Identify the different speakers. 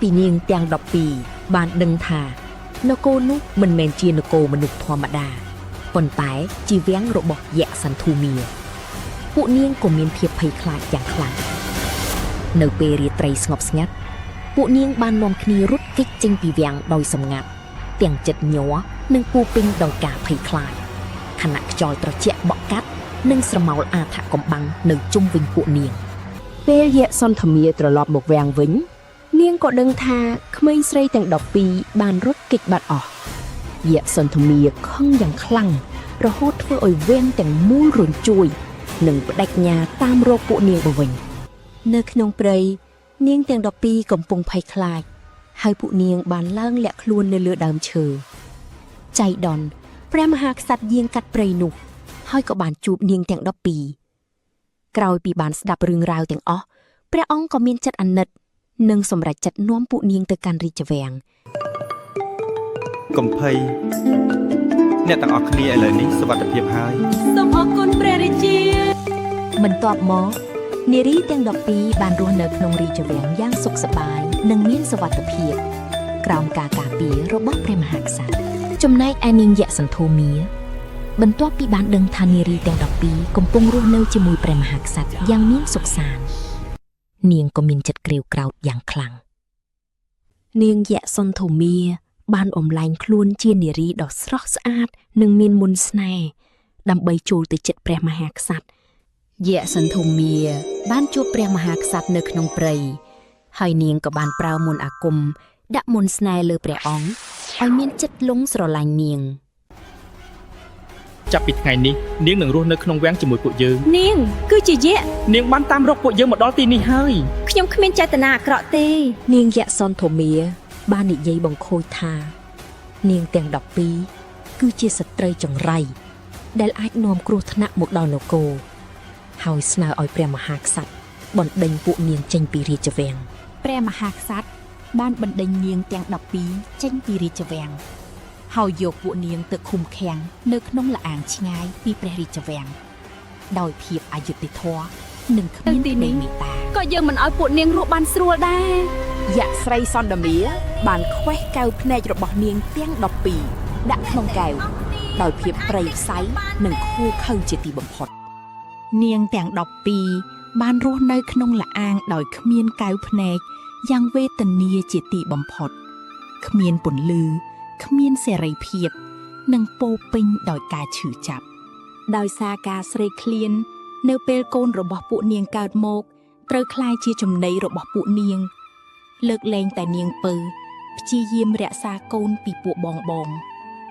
Speaker 1: ពីនាងទាំង12បានដឹងថានគរនោះមិនមែនជានគរមនុស្សធម្មតាប៉ុន្តែជាវាំងរបស់យក្សសន្ធូមាពួកនាងក៏មានភាពភ័យខ្លាចយ៉ាងខ្លាំងនៅពេលរាត្រីស្ងប់ស្ងាត់ពួកនាងបាននាំគ្នារត់គេចចេញពីវាំងដោយសម្ងាត់ទាំងចិត្តញ័រនិងពោពេញដោយការភ័យខ្លាចខណៈខ្យល់ត្រជាក់បក់កាត់និងស្រមោលអាថកំបាំងនៅជុំវិញពួកនាងពេលយក្សសន្ធមាត្រឡប់មកវាំងវិញនាងក៏ដឹងថាក្មេងស្រីទាំង12បានរត់គេចបាត់អស់យក្សសន្ធមារខឹងយ៉ាងខ្លាំងរហូតធ្វើឲ្យវាំងទាំងមូលរញ្ជួយនិងបដិញ្ញាតាមរកពួកនាងទៅវិញនៅក្នុងព្រៃនាងទាំង12កំពុងភ័យខ្លាចហើយពួកនាងបានឡើងលាក់ខ្លួននៅលើដើមឈើចៃដន្យព្រះមហាក្សត្រយាងកាត់ព្រៃនោះហើយក៏បានជួបនាងទាំង12ក្រោយពីបានស្ដាប់រឿងរ៉ាវទាំងអស់ព្រះអង្គក៏មានចិត្តអាណិតនិងសម្រេចចិត្តនាំពួកនាងទៅកាន់រាជវាំង
Speaker 2: កំភៃអ្នកទាំងអស់គ្នាឥឡូវនេះសុវត្ថិភាពហើយ
Speaker 3: សូមអរគុណព្រះរាជា
Speaker 1: បន្ទាប់មកនារីទាំង12បានរស់នៅក្នុងរាជវាំងយ៉ាងសុខសប្បាយនិងមានសុវត្ថិភាពក្រោមការការពាររបស់ព្រះមហាក្សត្រចំណែកឯនាងយក្សសន្ធូមាបន្ទាប់ពីបានដឹងថានារីទាំង12កំពុងរស់នៅជាមួយព្រះមហាក្សត្រយ៉ាងមានសុខសាន្តនាងក៏មានចិត្តក្រៀវក្រោធយ៉ាងខ្លាំងនាងយក្សសន្ធូមាបានអំលែងខ្លួនជានារីដ៏ស្រស់ស្អាតនិងមានមន្តស្នេហ៍ដើម្បីចូលទៅជិតព្រះមហាក្សត្រយក្សសន្ធូមាបានជួបព្រះមហាក្សត្រនៅក្នុងព្រៃហើយនាងក៏បានប្រើមន្តអាគមដាក់មន្តស្នេហ៍លើព្រះអង្គឲ្យមានចិត្តលងស្រឡាញ់នាង
Speaker 4: ចាប់ពីថ្ងៃនេះនាងនឹងរស់នៅក្នុងវាំងជាមួយពួកយើង
Speaker 3: នាងគឺជាយក្ស
Speaker 4: នាងបានតាមរកពួកយើងមកដល់ទីនេះហើយ
Speaker 3: ខ្ញុំគ្មានចេតនាអាក្រក់ទេ
Speaker 1: នាងយក្សសន្ធូមាបាននិយាយបង្ខូចថានាងទាំង12គឺជាស្ត្រីចង្រៃដែលអាចនាំគ្រោះថ្នាក់មកដល់នគរហើយស្នើឲ្យព្រះមហាក្សត្របណ្ដេញពួកនាងចេញពីរាជវាំងព្រះមហាក្សត្របានបណ្ដេញនាងទាំង12ចេញពីរាជវាំងហើយយកពួកនាងទៅឃុំឃាំងនៅក្នុងលអាងឆ្ងាយពីព្រះរាជវាំងដោយភាពអយុត្តិធម៌និងគ្មានទីមេត្តា
Speaker 3: ក៏យើងមិនឲ្យពួកនាងរស់បានស្រួលដែរ
Speaker 1: យក្សស្រីសន្តាមាបានខ្វេះកែវភ្នែករបស់នាងទាំង12ដាក់ក្នុងកែវដោយភាពព្រៃផ្សៃនិងខូខើជាទីបំផុតនាងទាំង12បានរស់នៅក្នុងលអាងដោយគ្មានកែវភ្នែកយ៉ាងវេទនាជាទីបំផុតគ្មានពន្លឺគ្មានសេរីភាពនិងពោពេញដោយការឈឺចាប់ដោយសារការស្រេកឃ្លាននៅពេលកូនរបស់ពួកនាងកើតមកត្រូវក្លាយជាចំណីរបស់ពួកនាងលើកលែងតែនាងពៅព្យាយាមរក្សាកូនពីពួកបង